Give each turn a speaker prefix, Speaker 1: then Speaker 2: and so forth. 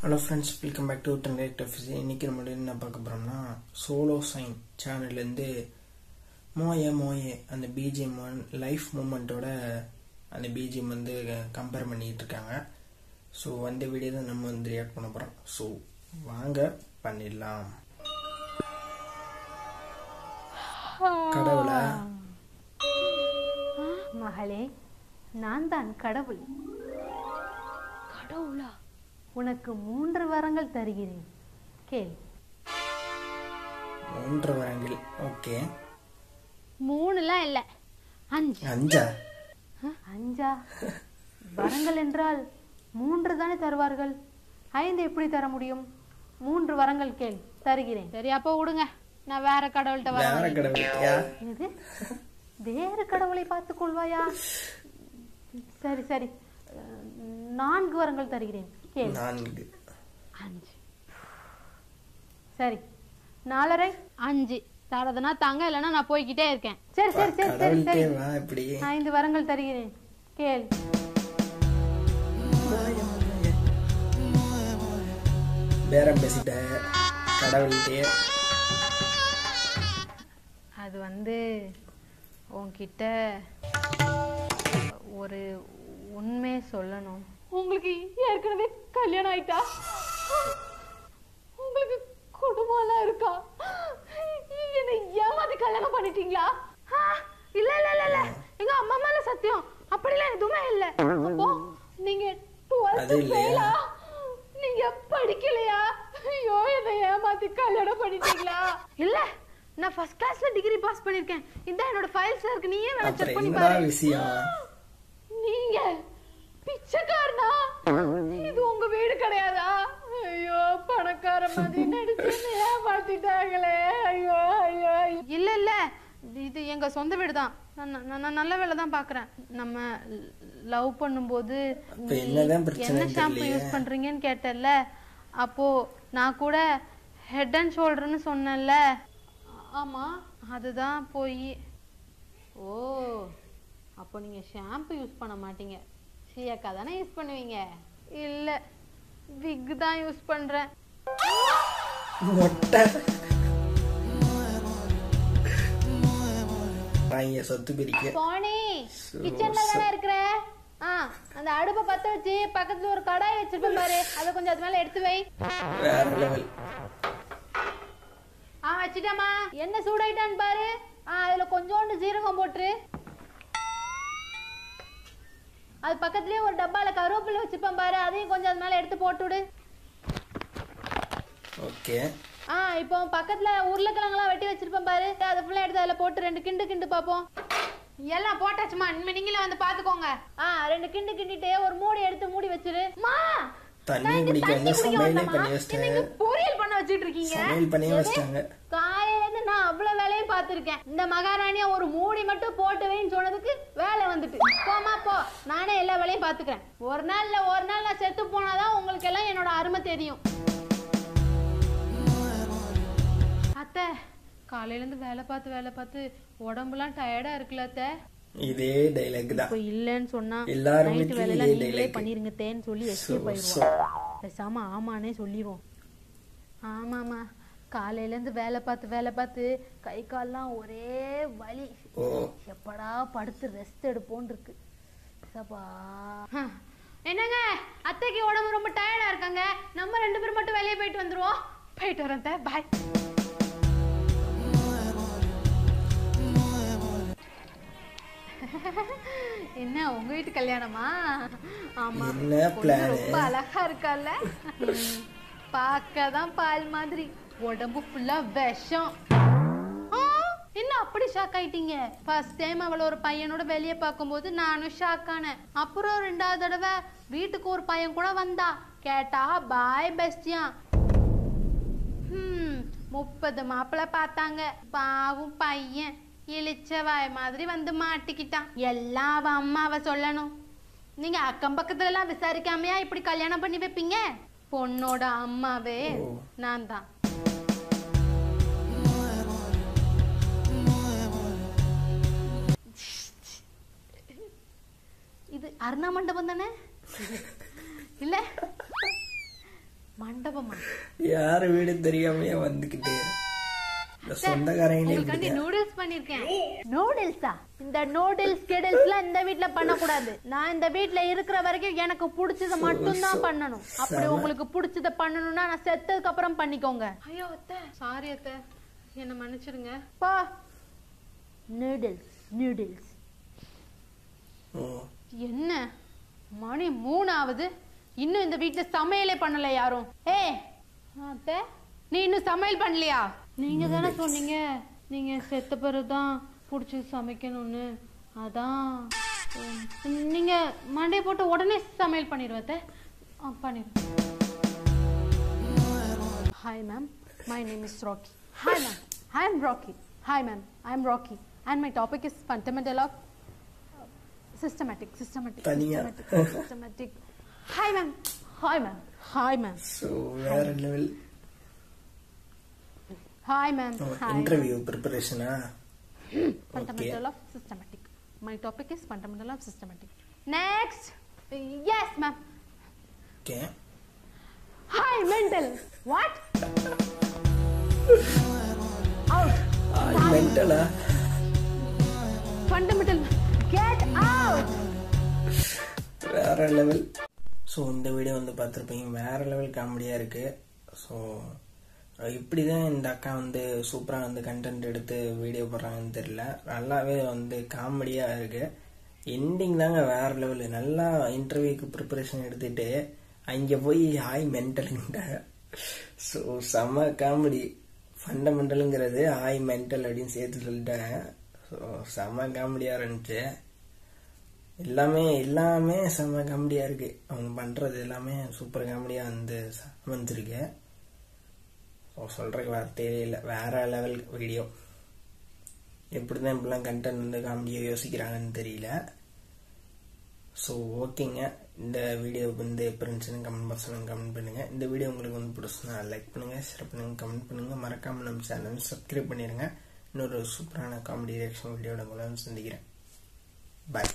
Speaker 1: Hello friends, welcome back to டென்ரேட் FC. இன்றைக்கி நம்ம என்ன பார்க்க போகிறோம்னா, சோலோ சைன் சேனல்லேருந்து மோயே மோயே அந்த பிஜிஎம் லைஃப் மூமெண்ட்டோட அந்த பிஜிஎம் கம்பேர் பண்ணிக்கிட்டு இருக்காங்க. ஸோ அந்த வீடியோ தான் நம்ம ரியாக்ட் பண்ண போகிறோம். ஸோ வாங்க பண்ணிடலாம். கடவுளா
Speaker 2: மகளே, நான் தான் கடவுள்.
Speaker 3: கடவுளா?
Speaker 2: உனக்கு 3 வரங்கள் தருகிறேன், கேள்.
Speaker 1: 3 வரங்கள்? ஓகே.
Speaker 3: 3லாம் இல்ல, 5.
Speaker 1: 5?
Speaker 2: 5 வரங்கள் என்றால் 3 தானே தருவார்கள். 5 எப்படி தர முடியும்? 3 வரங்கள் கேள், தருகிறேன்.
Speaker 3: சரி, அப்போ விடுங்க, நான் வேற கடவுள்கிட்ட
Speaker 1: வேற
Speaker 3: வரேன்.
Speaker 1: கடவுள்யா?
Speaker 2: இது வேறு கடவுளை பார்த்துக் கொள்வாயா? சரி சரி, 4 வரங்கள் தருகிறேன், கேள்.
Speaker 1: 4?
Speaker 3: 5.
Speaker 2: சரி, 4.5.
Speaker 3: 5 தரதுனா தாங்க, இல்லைன்னா நான் போய்கிட்டே இருக்கேன்.
Speaker 2: சரி சரி சரி சரி
Speaker 1: கடவுள்கிட்டே
Speaker 2: சரி,
Speaker 1: வா. இப்படி
Speaker 2: 5 வரங்கள் தருகிறேன், கேள்.
Speaker 1: பேரம் பேசிட்ட கடவுள்கிட்டே.
Speaker 2: அது உன்கிட்ட ஒரு உண்மை சொல்லணும்.
Speaker 3: உங்களுக்கு ஏற்கனவே கல்யாணம் ஆயிட்டா? உங்களுக்கு குடும்பம் எல்லாம் இருக்கா? என்ன ஏமாத்தி கல்யாணம் பண்ணிட்டீங்களா? இல்ல இல்ல இல்ல இல்ல, எங்க அம்மா மேல சத்தியம், அப்படிலாம் எதுவுமே இல்ல. அப்போ நீங்க 12th ஃபெயிலா? நீங்க படிக்கலையா? ஐயோ, என்ன ஏமாத்தி கல்யாணம் பண்ணிட்டீங்களா? இல்ல, நான் ஃபர்ஸ்ட் கிளாஸ்ல டிகிரி பாஸ் பண்ணிருக்கேன். இந்த என்னோட ஃபைல்ஸ்ல இருக்கு, நீயே வேணா செக் பண்ணி பாரு.
Speaker 1: விஷயம்
Speaker 3: நீங்க பிச்சைக்காரனா? இது உங்க வீடு கிடையாதா? ஐயோ, பணக்கார மாதிரி நடிச்சு ஏமாத்திட்டாங்களே. ஐயோ ஐயோ. இல்ல இல்ல, இது எங்க சொந்த வீடு தான். நான் நல்ல வேலை தான் பாக்குறேன். நம்ம லவ் பண்ணும்போது என்ன ஷாம்பு யூஸ் பண்றீங்கன்னு கேட்டல, அப்போ நான் கூட ஹெட் அண்ட் ஷோல்டர்னு சொன்னேன்ல. ஆமா, அதுதான் போய். ஓ, அப்போ நீங்க ஷாம்பு யூஸ் பண்ண மாட்டீங்க, சீயக்கா தானே யூஸ் பண்ணுவீங்க? இல்ல, விக் தான் யூஸ் பண்றேன்.
Speaker 1: சொத்து பிரிக்க
Speaker 3: போனி கிச்சன்ல தானே இருக்கிற? அந்த அடுப்பை பத்த வச்சு பக்கத்துல ஒரு கடாய் வச்சிருப்பேன் பாரு, அத கொஞ்சம் அது மேல எடுத்து வை.
Speaker 1: வேற லெவல்.
Speaker 3: வச்சிட்டமா. என்ன சூடாயிட்டான்னு பாரு. அதுல கொஞ்சோண்டு ஜீரகம் போட்டுரு. அது பக்கத்துலயே ஒரு டப்பால கருவேப்பிலை வச்சிருப்பேன் பாரு, அதையும் கொஞ்சம் அது மேல எடுத்து போட்டுடு.
Speaker 1: ஓகே.
Speaker 3: இப்போ பக்கத்துல உருளைக்கிழங்கெல்லாம் வெட்டி வச்சிருப்பேன் பாரு, அதை ஃபுல்லா எடுத்து அதுல போட்டு 2 கிண்டு பாப்போம். எல்லாம் போட்டாச்சுமா, நீங்களே வந்து பாத்துக்கோங்க. 2 கிண்டிட்டு ஒரு மூடி எடுத்து மூடி வச்சிரு.
Speaker 1: தண்ணி குடிக்க வந்து சமையலே பண்ணி வச்சிட்டேன்.
Speaker 3: நீங்க பொரியல் பண்ண வச்சிட்டு இருக்கீங்க.
Speaker 1: சமையல் பண்ணி வச்சிட்டாங்க.
Speaker 3: காலையில நான் அவ்வளவு வேலையும் பாத்துருக்கேன். இந்த மகாராணியா ஒரு மூடி மட்டும் போட்டு வைன்னு சொன்னதுக்கு வேலை வந்துட்டு. போமா போ, நானே எல்லா வேலையும் பாத்துக்கிறேன். ஒரு நாள் நான் செத்து போனாதான் உங்களுக்கு எல்லாம் என்னோட அருமை தெரியும். அத்தை, காலையில இருந்து வேலை பார்த்து உடம்புலாம் டயர்டா இருக்குல்ல அத்தை?
Speaker 1: இதே டைலாக் தான்.
Speaker 3: இப்ப இல்லன்னு சொன்னா
Speaker 1: எல்லாரும்
Speaker 3: நைட் வேலையில நீங்களே பண்ணிருங்க தேன்னு சொல்லி எஸ்கேப் ஆயிடுவோம். பேசாம ஆமானே சொல்லிடுவோம். ஆமாமா, காலையில இருந்து வேலை பார்த்து கை கால்லாம் ஒரே வலி. எப்படா படுத்து ரெஸ்ட் எடுப்போன்னு இருக்கு. சபா. என்னங்க, அத்தைக்கு உடம்பு ரொம்ப டயர்டா இருக்காங்க. நம்ம 2 பேரும் மட்டும் வெளியே போயிட்டு வந்துருவோம். போயிட்டு வரேன், பாய். என்ன உங்க வீட்டு கல்யாணமா? ஆமா, ரொம்ப அழகா இருக்கால. பார்க்கதான் பால் மாதிரி, உடம்பு ஃபுல்லா விஷம். என்ன அப்படி ஷாக் ஆயிட்டீங்க? ஃபர்ஸ்ட் டைம் அவள ஒரு பையனோட வெளியே பார்க்கும்போது நானும் ஷாக் ஆனேன். அப்புறம் 2வது தடவை வீட்டுக்கு ஒரு பையன் கூட வந்தா, கேட்டா பாய் பெஸ்டியா. 30 மாப்பிள்ளை பார்த்தாங்க. பாவும் பையன் இழிச்ச வாய் மாதிரி வந்து மாட்டிக்கிட்டான். எல்லாம் அவ அம்மாவை சொல்லணும். நீங்க அக்கம் பக்கத்துல எல்லாம் விசாரிக்காமையா இப்படி கல்யாணம் பண்ணி வைப்பீங்க? பொண்ணோட அம்மாவே நான் தான். இது அருணா மண்டபம் தானே? இல்ல
Speaker 2: போமா.
Speaker 1: யாரு வீடு தெரியாமையே வந்துகிட்டு சொந்தக்காரங்க
Speaker 2: நூடுல்ஸ் பண்ணிருக்கேன். நூடுல்ஸா? இந்த நூடுல்ஸ் கெடல்ஸ்லாம் இந்த வீட்ல பண்ணக்கூடாது. நான் இந்த வீட்ல இருக்கிற வரைக்கும் எனக்கு பிடிச்சத மட்டும் தான் பண்ணணும். அப்படி உங்களுக்கு பிடிச்சத பண்ணணும்னா நான் செத்ததுக்கு அப்புறம் பண்ணிக்கோங்க. ஐயோ அத்தை, சாரி அத்தை, என்ன மன்னிச்சிருங்க. பா. Noodles noodles. என்ன மணி 3 ஆகுது, இன்னும் இந்த வீட்ல சமையலே பண்ணல யாரும். அத்தை, நீ இன்னும் சமையல் பண்ணலையா? நீங்க தானே சொன்னீங்க நீங்க செத்த பிறகுதான் பிடிச்சி சமைக்கணும்னு. அதான் நீங்க மண்டே போட்டு உடனே சமையல் பண்ணிடுவத. பண்ணிடுவேன். Hi ma'am, my name is Rocky. Hi ma'am, I am Rocky. Hi ma'am, I am Rocky and my topic is fundamental of systematic. Hi ma'am, hi ma'am, hi ma'am.
Speaker 1: So where level?
Speaker 2: Hi ma'am.
Speaker 1: Interview preparation
Speaker 2: fundamental of systematic. My topic is fundamental of systematic. Next. Yes ma'am.
Speaker 1: Okay.
Speaker 2: Hi mental. What? Out.
Speaker 1: Hi mental.
Speaker 2: Fundamental. Get out.
Speaker 1: வேற level. So இந்த video வந்து பார்த்துருப்பீங்க, வேற level காமெடியாக இருக்கு. So இப்படிதான் இந்த அக்கா வந்து சூப்பராக வந்து கண்டென்ட் எடுத்து வீடியோ போடுறாங்கன்னு தெரியல. நல்லாவே வந்து காமெடியாக இருக்கு. எண்டிங் தாங்க வேற லெவலு. நல்லா இன்டர்வியூக்கு ப்ரிப்பரேஷன் எடுத்துட்டு அங்கே போய் ஹாய் மென்டலுங்கிட்ட. ஸோ செம்ம காமெடி. ஃபண்டமெண்டலுங்கிறது ஹாய் மென்டல் அப்படின்னு சேர்த்து சொல்லிட்டாங்க. ஸோ செம்ம காமெடியாக இருந்துச்சு. எல்லாமே செம்ம காமெடியாக இருக்கு. அவங்க பண்ணுறது எல்லாமே சூப்பர் காமெடியாக வந்து வந்துருக்கு. சொல்றதுக்கு வார்த்தையே இல்லை. வேற லெவல் வீடியோ. எப்படிதான் இப்படிலாம் கண்டென்ட் வந்து காமெடியாக யோசிக்கிறாங்கன்னு தெரியல. ஸோ ஓகேங்க, இந்த வீடியோ வந்து எப்படி இருந்துச்சுன்னு கமெண்ட் பாக்ஸில் கமெண்ட் பண்ணுங்க. இந்த வீடியோ உங்களுக்கு வந்து பிடிச்சுன்னா லைக் பண்ணுங்க, ஷேர் பண்ணுங்க, கமெண்ட் பண்ணுங்க. மறக்காம நம்ம சேனல் சப்ஸ்கிரைப் பண்ணிடுங்க. இன்னொரு சூப்பரான காமெடி ரியாக்ஷன் வீடியோட உங்களை சந்திக்கிறேன். பாய்.